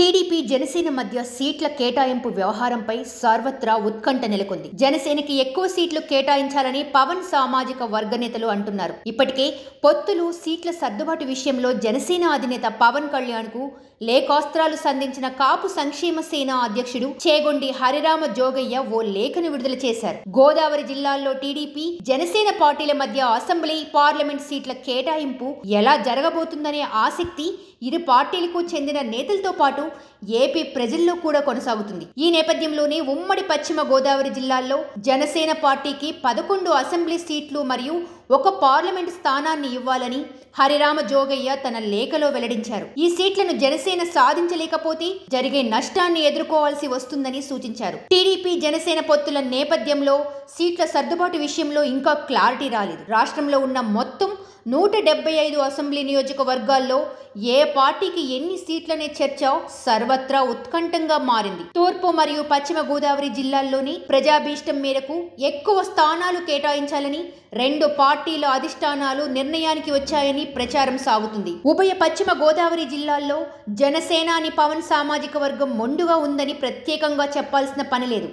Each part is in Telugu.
టీడీపీ జనసేన మధ్య సీట్ల కేటాయింపు వ్యవహారంపై సర్వత్రా ఉత్కంఠ నెలకొంది. జనసేనకి ఎక్కువ సీట్లు కేటాయించాలని పవన్ సామాజిక వర్గ నేతలు అంటున్నారు. ఇప్పటికే పొత్తులు సీట్ల సర్దుబాటు విషయంలో జనసేన అధినేత పవన్ కళ్యాణ్ కు లేఖాస్త్రాలు సంధించిన కాపు సంక్షేమ సేన అధ్యక్షుడు చేగొండి హరిరామ జోగయ్య ఓ లేఖను విడుదల చేశారు. గోదావరి జిల్లాల్లో టీడీపీ జనసేన పార్టీల మధ్య అసెంబ్లీ, పార్లమెంట్ సీట్ల కేటాయింపు ఎలా జరగబోతుందనే ఆసక్తి ఇరు పార్టీలకు చెందిన నేతలతో పాటు ఏపీ ప్రజల్లో కూడా కొనసాగుతుంది. ఈ నేపథ్యంలోనే ఉమ్మడి పశ్చిమ గోదావరి జిల్లాల్లో జనసేన పార్టీకి 11 అసెంబ్లీ సీట్లు మరియు 1 పార్లమెంట్ స్థానాన్ని ఇవ్వాలని హరిరామ జోగయ్య తన లేఖలో వెల్లడించారు. ఈ సీట్లను జనసేన సాధించలేకపోతే జరిగే నష్టాన్ని ఎదుర్కోవాల్సి వస్తుందని సూచించారు. టీడీపీ జనసేన పొత్తుల నేపథ్యంలో సీట్ల సర్దుబాటు విషయంలో ఇంకా క్లారిటీ రాలేదు. రాష్ట్రంలో ఉన్న మొత్తం 175 అసెంబ్లీ నియోజకవర్గాల్లో ఏ పార్టీకి ఎన్ని సీట్లనే చర్చ సర్వత్రా ఉత్కంఠంగా మారింది. తూర్పు మరియు పశ్చిమ గోదావరి జిల్లాల్లోని ప్రజాభీష్టం మేరకు ఎక్కువ స్థానాలు కేటాయించాలని 2 పార్టీల అధిష్టానాలు నిర్ణయానికి వచ్చాయని ప్రచారం సాగుతుంది. ఉభయ పశ్చిమ గోదావరి జిల్లాల్లో జనసేన అని పవన్ సామాజిక వర్గం మొండుగా ఉందని ప్రత్యేకంగా చెప్పాల్సిన పని లేదు.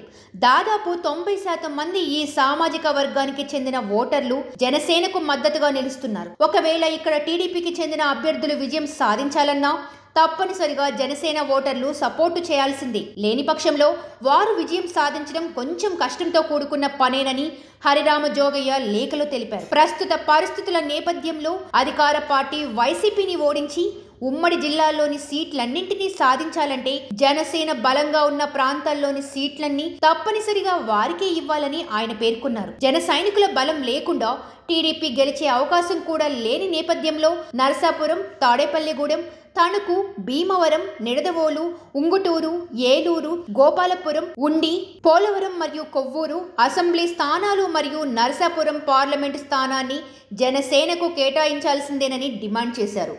దాదాపు 90% మంది ఈ సామాజిక వర్గానికి చెందిన ఓటర్లు జనసేనకు మద్దతుగా నిలుస్తున్నారు. ఒకవేళ ఇక్కడ టీడీపీకి చెందిన అభ్యర్థులు విజయం సాధించాలన్నా తప్పనిసరిగా జనసేన ఓటర్లు సపోర్టు చేయాల్సిందే. లేని పక్షంలో వారు విజయం సాధించడం కొంచెం కష్టంతో కూడుకున్న పనేనని హరిరామ జోగయ్య లేఖలో తెలిపారు. ప్రస్తుత పరిస్థితుల నేపథ్యంలో అధికార పార్టీ వైసీపీని ఓడించి ఉమ్మడి జిల్లాల్లోని సీట్లన్నింటినీ సాధించాలంటే జనసేన బలంగా ఉన్న ప్రాంతాల్లోని సీట్లన్నీ తప్పనిసరిగా వారికే ఇవ్వాలని ఆయన పేర్కొన్నారు. జన సైనికుల బలం లేకుండా టీడీపీ గెలిచే అవకాశం కూడా లేని నేపథ్యంలో నరసాపురం, తాడేపల్లిగూడెం, తణుకు, భీమవరం, నిడదవోలు, ఉంగుటూరు, ఏలూరు, గోపాలపురం, ఉండి, పోలవరం మరియు కొవ్వూరు అసెంబ్లీ స్థానాలు మరియు నరసాపురం పార్లమెంటు స్థానాన్ని జనసేనకు కేటాయించాల్సిందేనని డిమాండ్ చేశారు.